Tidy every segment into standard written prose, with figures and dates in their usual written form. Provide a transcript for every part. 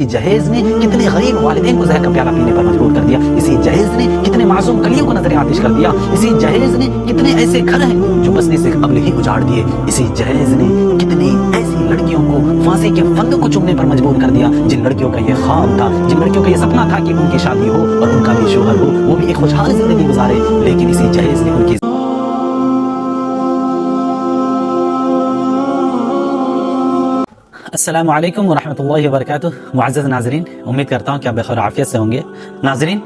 جہیز نے کتنے غریب والدین کو زہر کا پیالہ پینے پر مجبور کر دیا. اسی جہیز نے کتنے معصوم کلیوں کو نظر آتش کر دیا. اسی جہیز نے کتنے ایسے گھر ہیں جو بسنے سے قبل ہی اجاڑ دیے. اسی جہیز نے کتنی ایسی لڑکیوں کو پھانسی کے پھندوں کو چومنے پر مجبور کر دیا جن لڑکیوں کا یہ خواب تھا, جن لڑکیوں کا یہ سپنا تھا کہ ان کی شادی ہو اور ان کا بھی شوہر ہو, وہ بھی ایک خوشحال زندگی گزارے, لیکن اسی جہیز نے ان کی السلام علیکم ورحمۃ اللہ وبرکاتہ. معزز ناظرین, امید کرتا ہوں کہ آپ بخیر عافیت سے ہوں گے. ناظرین,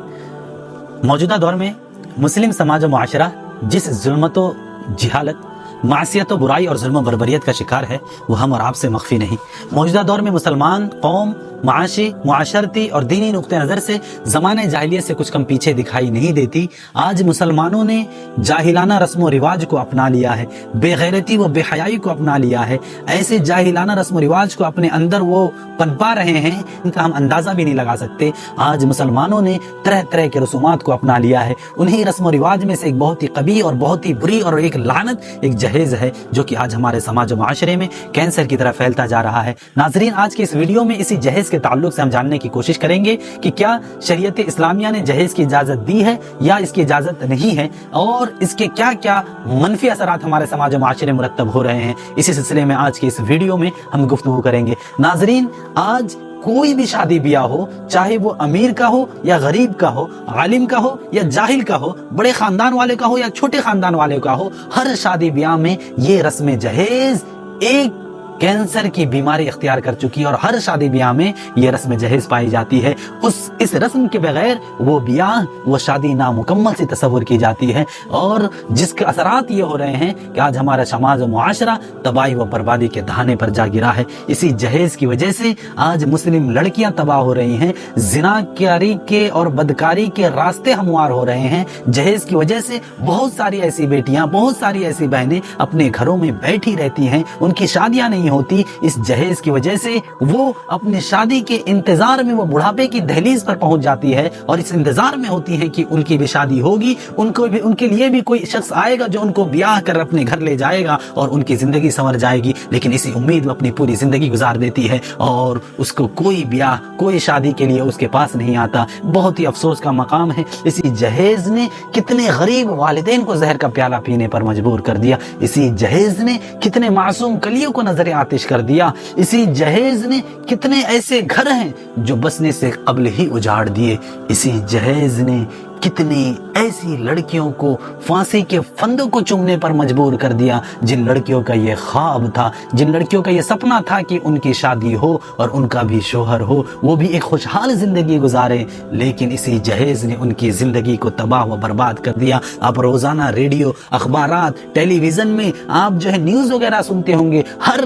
موجودہ دور میں مسلم سماج و معاشرہ جس ظلمت و جہالت, معصیت و برائی اور ظلم و بربریت کا شکار ہے وہ ہم اور آپ سے مخفی نہیں. موجودہ دور میں مسلمان قوم معاشی, معاشرتی اور دینی نقطہ نظر سے زمانہ جاہلیت سے کچھ کم پیچھے دکھائی نہیں دیتی. آج مسلمانوں نے جاہلانہ رسم و رواج کو اپنا لیا ہے, بے غیرتی و بے حیائی کو اپنا لیا ہے. ایسے جاہلانہ رسم و رواج کو اپنے اندر وہ پنپا رہے ہیں ان کا ہم اندازہ بھی نہیں لگا سکتے. آج مسلمانوں نے طرح طرح کے رسومات کو اپنا لیا ہے. انہی رسم و رواج میں سے ایک بہت ہی قبیح اور بہت ہی بری اور ایک لعنت ایک جہیز ہے جو کہ آج ہمارے سماج و معاشرے میں کینسر کی طرح پھیلتا جا رہا ہے. ناظرین, آج کے اس ویڈیو میں اسی جہیز کے تعلق سے ہم جاننے کی کوشش کریں گے کہ کیا شریعت اسلامیہ نے جہیز کی اجازت دی ہے یا اس کی اجازت نہیں ہے, اور اس کے کیا کیا منفی اثرات ہمارے سماج و معاشرے میں مرتب ہو رہے ہیں. اسی سلسلے میں آج کے اس ویڈیو میں ہم گفتگو کریں گے. ناظرین, آج کوئی بھی شادی بیاہ ہو, چاہے وہ امیر کا ہو یا غریب کا ہو, عالم کا ہو یا جاہل کا ہو, بڑے خاندان والے کا ہو یا چھوٹے خاندان والے کا ہو, ہر شادی بیاہ میں یہ رسم جہیز ایک کینسر کی بیماری اختیار کر چکی ہے, اور ہر شادی بیاہ میں یہ رسم جہیز پائی جاتی ہے. اس رسم کے بغیر وہ بیاہ, وہ شادی نامکمل سی تصور کی جاتی ہے, اور جس کے اثرات یہ ہو رہے ہیں کہ آج ہمارا سماج و معاشرہ تباہی و بربادی کے دہانے پر جا گرا ہے. اسی جہیز کی وجہ سے آج مسلم لڑکیاں تباہ ہو رہی ہیں, زناکاری کے اور بدکاری کے راستے ہموار ہو رہے ہیں. جہیز کی وجہ سے بہت ساری ایسی بیٹیاں, بہت ساری ایسی بہنیں اپنے گھروں میں بیٹھی رہتی ہیں, ان کی شادیاں نہیں ہوتی. اس جہیز کی وجہ سے وہ اپنی شادی کے انتظار میں وہ بڑھاپے کی دہلیز پر پہنچ جاتی ہے, اور اس انتظار میں ہوتی ہے کہ ان کی بھی شادی ہوگی, ان کے لیے بھی کوئی شخص آئے گا جو ان کو بیاہ کر اپنے گھر لے جائے گا اور ان کی زندگی سنور جائے گی. لیکن اسی امید میں اپنی پوری زندگی گزار دیتی ہے اور اس کو کوئی بیاہ, کوئی شادی کے لیے اس کے پاس نہیں آتا. بہت ہی افسوس کا مقام ہے. اسی جہیز نے کتنے غریب والدین کو زہر کا پیالہ پینے پر مجبور کر دیا. اسی جہیز نے کتنے معصوم کلیوں کو نظر آتش کر دیا. اسی جہیز نے کتنے ایسے گھر ہیں جو بسنے سے قبل ہی اجاڑ دیے. اسی جہیز نے کتنی ایسی لڑکیوں کو پھانسی کے پھندوں کو چومنے پر مجبور کر دیا جن لڑکیوں کا یہ خواب تھا, جن لڑکیوں کا یہ سپنا تھا کہ ان کی شادی ہو اور ان کا بھی شوہر ہو, وہ بھی ایک خوشحال زندگی گزارے. لیکن اسی جہیز نے ان کی زندگی کو تباہ و برباد کر دیا. آپ روزانہ ریڈیو, اخبارات, ٹیلی ویژن میں آپ جو ہے نیوز وغیرہ سنتے ہوں گے. ہر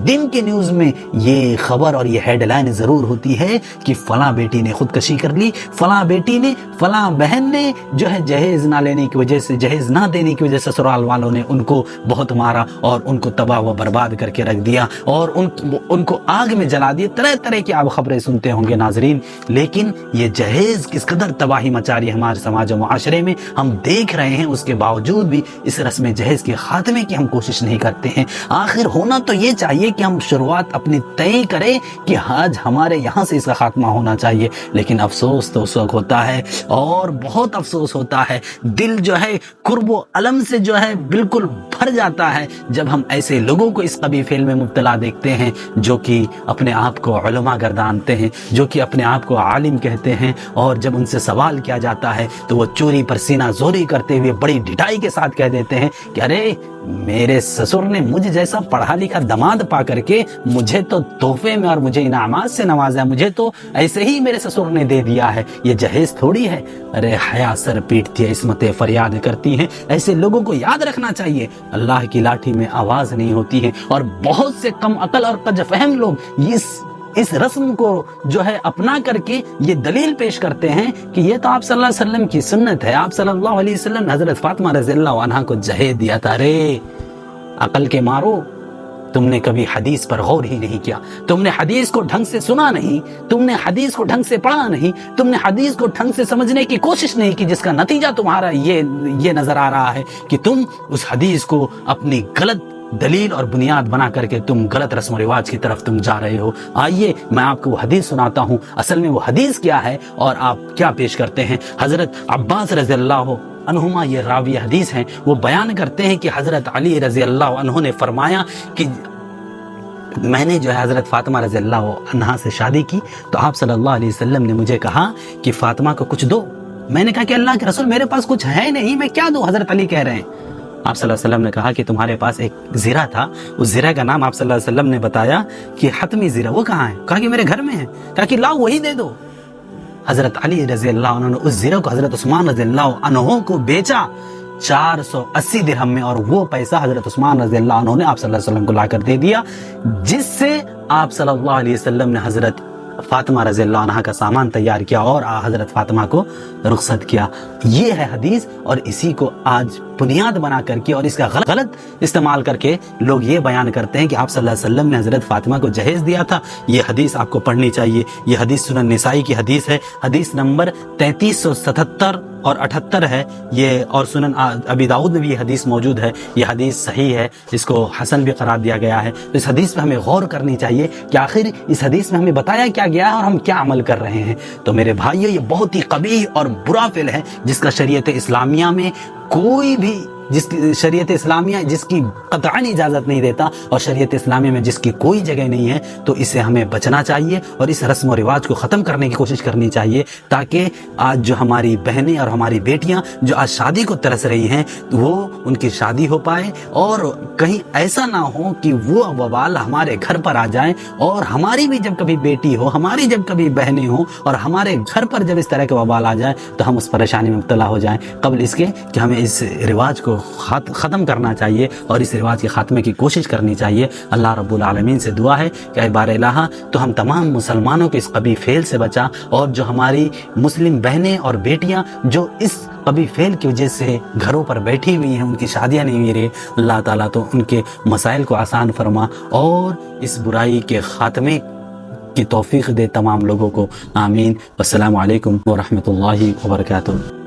دن کے نیوز میں یہ خبر اور یہ ہیڈ لائن ضرور ہوتی ہے کہ فلاں بیٹی نے خودکشی کر لی, فلاں بیٹی نے, فلاں بہن نے جو ہے جہیز نہ لینے کی وجہ سے, جہیز نہ دینے کی وجہ سے سسرال والوں نے ان کو بہت مارا اور ان کو تباہ و برباد کر کے رکھ دیا اور ان کو آگ میں جلا دیا. طرح طرح کی آپ خبریں سنتے ہوں گے ناظرین. لیکن یہ جہیز کس قدر تباہی مچا رہی ہے ہمارے سماج و معاشرے میں ہم دیکھ رہے ہیں. اس کے باوجود بھی اس رسم جہیز کے خاتمے کی ہم کوشش نہیں کرتے ہیں. آخر ہونا تو یہ چاہیے کہ ہم شروعات اپنی طے کریں کہ آج ہمارے یہاں سے اس کا خاتمہ ہونا چاہیے. لیکن افسوس تو اس وقت ہوتا ہے, اور بہت افسوس ہوتا ہے, دل جو ہے کرب و الم سے جو ہے بالکل بھر جاتا ہے جب ہم ایسے لوگوں کو اس قبیح فعل میں مبتلا دیکھتے ہیں جو کہ اپنے آپ کو علماء گردانتے ہیں, جو کہ اپنے آپ کو عالم کہتے ہیں, اور جب ان سے سوال کیا جاتا ہے تو وہ چوری پر سینہ زوری کرتے ہوئے بڑی ڈھٹائی کے ساتھ کہہ دیتے ہیں کہ ارے میرے سسر نے مجھ جیسا پڑھا لکھا داماد پا کر کے مجھے تو تحفے میں اور مجھے انعامات سے نوازا, مجھے تو ایسے ہی میرے سسر نے دے دیا ہے, یہ جہیز تھوڑی ہے. ارے حیا سر پیٹتی ہے, عصمتیں فریاد کرتی ہیں. ایسے لوگوں کو یاد رکھنا چاہیے اللہ کی لاٹھی میں آواز نہیں ہوتی ہے. اور بہت سے کم عقل اور کج فہم لوگ اس رسم کو جو ہے اپنا کر کے یہ دلیل پیش کرتے ہیں کہ یہ تو آپ صلی اللہ علیہ وسلم کی سنت ہے, آپ صلی اللہ علیہ وسلم نے حضرت فاطمہ رضی اللہ عنہا کو جہیز دیا تھا. رے عقل کے مارو, تم نے کبھی حدیث پر غور ہی نہیں کیا, تم نے حدیث کو ڈھنگ سے سنا نہیں, تم نے حدیث کو ڈھنگ سے پڑھا نہیں, تم نے حدیث کو ڈھنگ سے سمجھنے کی کوشش نہیں کی, جس کا نتیجہ تمہارا یہ نظر آ رہا ہے کہ تم اس حدیث کو اپنی غلط دلیل اور بنیاد بنا کر کے تم غلط رسم و رواج کی طرف تم جا رہے ہو۔ آئیے میں آپ کو وہ حدیث سناتا ہوں، اصل میں وہ حدیث کیا ہے اور آپ کیا پیش کرتے ہیں۔ حضرت عباس رضی اللہ عنہما یہ راوی حدیث ہیں، وہ بیان کرتے ہیں کہ حضرت علی رضی اللہ عنہ نے فرمایا کہ میں نے جو ہے حضرت فاطمہ رضی اللہ عنہا سے شادی کی تو آپ صلی اللہ علیہ وسلم نے مجھے کہا کہ فاطمہ کو کچھ دو۔ میں نے کہا کہ اللہ کے رسول میرے پاس کچھ ہے نہیں، میں کیا دوں؟ حضرت علی کہہ رہے ہیں، آپ صلی اللہ علیہ وسلم نے کہا کہ تمہارے پاس ایک زرہ تھا، اس زرہ کا نام آپ صلی اللہ علیہ وسلم نے بتایا کہ حتمی زرہ، وہ کہاں ہے؟ کہا کہ میرے گھر میں ہے۔ کہا کہ لاؤ وہی دے دو۔ حضرت علی رضی اللہ عنہ نے اس زرہ کو حضرت عثمان رضی اللہ عنہ کو بیچا 480 درہم میں، اور وہ پیسہ حضرت عثمان رضی اللہ عنہ نے آپ صلی اللہ علیہ وسلم کو لا کر دے دیا، جس سے آپ صلی اللہ علیہ وسلم نے حضرت فاطمہ رضی اللہ عنہ کا سامان تیار کیا اور حضرت فاطمہ کو رخصت کیا۔ یہ ہے حدیث، اور اسی کو آج بنیاد بنا کر کے اور اس کا غلط استعمال کر کے لوگ یہ بیان کرتے ہیں کہ آپ صلی اللہ علیہ وسلم نے حضرت فاطمہ کو جہیز دیا تھا۔ یہ حدیث آپ کو پڑھنی چاہیے۔ یہ حدیث سنن نسائی کی حدیث ہے، حدیث نمبر 3377 اور 78 ہے یہ، اور سنن ابی داؤد میں بھی یہ حدیث موجود ہے۔ یہ حدیث صحیح ہے، اس کو حسن بھی قرار دیا گیا ہے۔ تو اس حدیث پہ ہمیں غور کرنی چاہیے کہ آخر اس حدیث میں ہمیں بتایا کیا گیا ہے اور ہم کیا عمل کر رہے ہیں۔ تو میرے بھائیو، یہ بہت ہی قبیح اور برا فعل ہے جس کا شریعت اسلامیہ میں کوئی بھی، جس کی شریعت اسلامیہ جس کی قطعاً اجازت نہیں دیتا، اور شریعت اسلامیہ میں جس کی کوئی جگہ نہیں ہے، تو اسے ہمیں بچنا چاہیے اور اس رسم و رواج کو ختم کرنے کی کوشش کرنی چاہیے، تاکہ آج جو ہماری بہنیں اور ہماری بیٹیاں جو آج شادی کو ترس رہی ہیں وہ ان کی شادی ہو پائے، اور کہیں ایسا نہ ہو کہ وہ وبال ہمارے گھر پر آ جائیں، اور ہماری بھی جب کبھی بیٹی ہو، ہماری جب کبھی بہنیں ہوں اور ہمارے گھر پر جب اس طرح کے وبال آ جائیں تو ہم اس پریشانی میں مبتلا ہو جائیں، قبل اس کے کہ ہمیں اس رواج کو ختم کرنا چاہیے اور اس رواج کے خاتمے کی کوشش کرنی چاہیے۔ اللہ رب العالمین سے دعا ہے کہ اے بار الہ تو ہم تمام مسلمانوں کو اس قبیح فعل سے بچا، اور جو ہماری مسلم بہنیں اور بیٹیاں جو اس قبیح فعل کی وجہ سے گھروں پر بیٹھی ہوئی ہیں، ان کی شادیاں نہیں ہوئی رہی، اللہ تعالیٰ تو ان کے مسائل کو آسان فرما اور اس برائی کے خاتمے کی توفیق دے تمام لوگوں کو، آمین۔ والسلام علیکم ورحمۃ اللہ وبرکاتہ۔